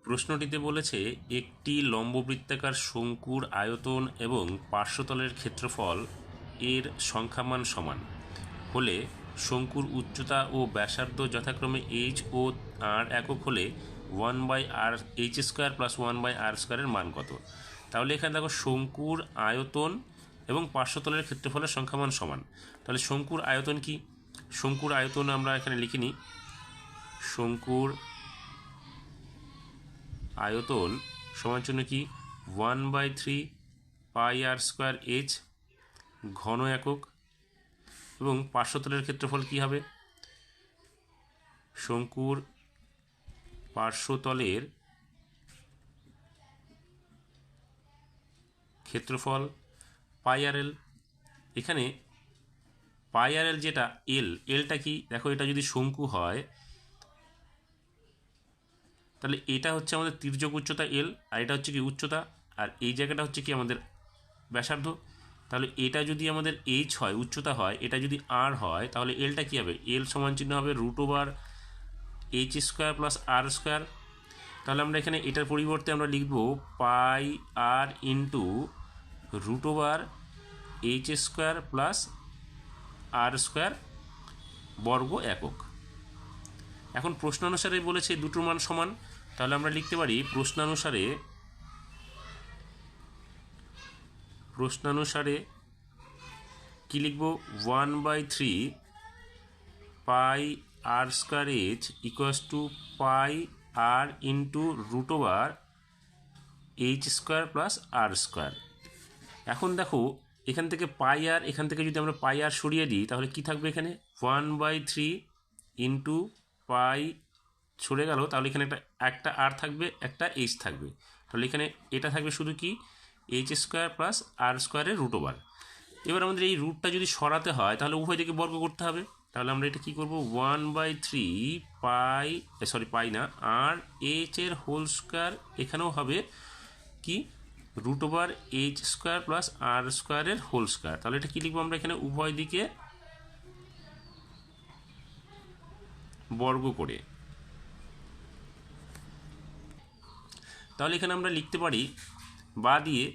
প্রশ্নটিতে বলেছে একটি লম্ববৃত্তাকার শঙ্কুর আয়তন এবং পার্শ্বতলের ক্ষেত্রফল এর সংখ্যামান সমান হলে শঙ্কুর উচ্চতা ও ব্যাসার্ধ যথাক্রমে এইচ ও আর একক হলে 1/r² প্লাস 1/r² মান কত। তাহলে এখানে দেখো শঙ্কুর আয়তন এবং পার্শ্বতলের ক্ষেত্রফলের সংখ্যামান সমান। তাহলে শঙ্কুর আয়তন কি? শঙ্কুর আয়তন আমরা এখানে লিখে নিই। শঙ্কুর আয়তন সমান চিহ্ন কি 1/3 πr² h ঘন একক, এবং পার্শ্বতলের ক্ষেত্রফল কি হবে? শঙ্কুর পার্শ্বতলের ক্ষেত্রফল πrl। এখানে πrl যেটা এলটা কি দেখো, এটা যদি শঙ্কু হয় তাহলে এটা হচ্ছে আমাদের তির্যক উচ্চতা এল, আর এটা হচ্ছে কি উচ্চতা, আর এই জায়গাটা হচ্ছে কি আমাদের ব্যাসার্ধ। তাহলে এটা যদি আমাদের এইচ হয়, উচ্চতা হয়, এটা যদি আর হয়, তাহলে এলটা কী হবে? এল সমান চিহ্ন হবে √h² প্লাস r²। তাহলে আমরা এখানে এটার পরিবর্তে আমরা লিখব πr into √h² plus r² বর্গ একক। এখন প্রশ্নানুসারে বলেছে দুটোর মান সমান, তাহলে আমরা লিখতে পারি প্রশ্নানুসারে কি লিখব? 1/3 πr² equals to πr into √h² plus r²। এখন দেখো এখান থেকে πr, এখান থেকে যদি আমরা πr সরিয়ে দিই তাহলে কি থাকবে? এখানে 1/3 ইন্টু পাই সরে গেল, তাহলে এখানে একটা আর থাকবে, একটা এইচ থাকবে। তাহলে এখানে এটা থাকবে শুধু কি h² প্লাস r² √। এবার আমাদের এই রুটটা যদি সরাতে হয় তাহলে উভয় দিকে বর্গ করতে হবে। তাহলে আমরা এটা কি করব? 1/3 পাই না আর h এর হোল² এখানেও হবে কি √h² প্লাস r² হোল²। তাহলে এটা কি লিখবো আমরা? এখানে উভয় দিকে বর্গ করে। তাহলে এখানে আমরা লিখতে পারি বা দিয়ে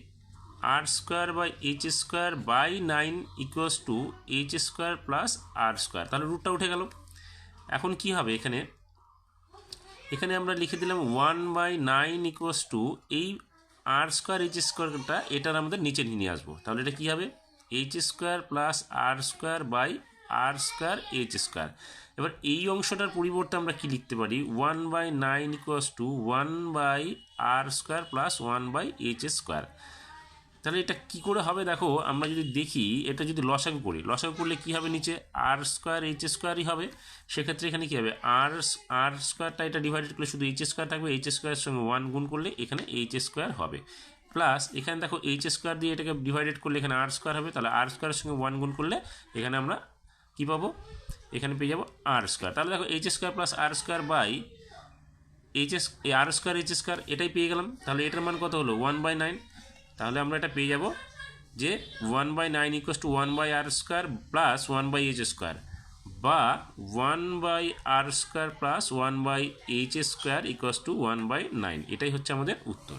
r²/h² 9 = h² প্লাস r²। তাহলে রুটটা উঠে গেল। এখন কি হবে? এখানে আমরা লিখে দিলাম 1/9 এই r²h²টা এটার আমাদের নিচে নিয়ে আসবো। তাহলে এটা কি হবে? h² plus r²/r²h²। এবার এই অংশটার পরিবর্তে আমরা কি লিখতে পারি? 1/9 = 1/r² প্লাস 1/h²। তাহলে এটা কি করে হবে? দেখো আমরা যদি দেখি, এটা যদি লসাগু করলে কি হবে? নিচে r²h² হবে। সেক্ষেত্রে এখানে কি হবে? r²টা এটা ডিভাইডেড করলে শুধু h² থাকবে, h² এর সঙ্গে 1 গুণ করলে এখানে h² হবে, প্লাস এখানে দেখো h² দিয়ে এটাকে ডিভাইডেড করলে এখানে r² হবে। তাহলে r² এর সঙ্গে 1 গুণ করলে এখানে আমরা কি পাবো? এখানে পেয়ে যাবো r²। তাহলে দেখো h² plus r² by r²h² এটাই পেয়ে গেলাম। তাহলে এটার মান কত হলো? 1/9। তাহলে আমরা এটা পেয়ে যাব যে 1/9 = 1/r² প্লাস 1/h² বা 1/r² প্লাস 1/h² = 1/9। এটাই হচ্ছে আমাদের উত্তর।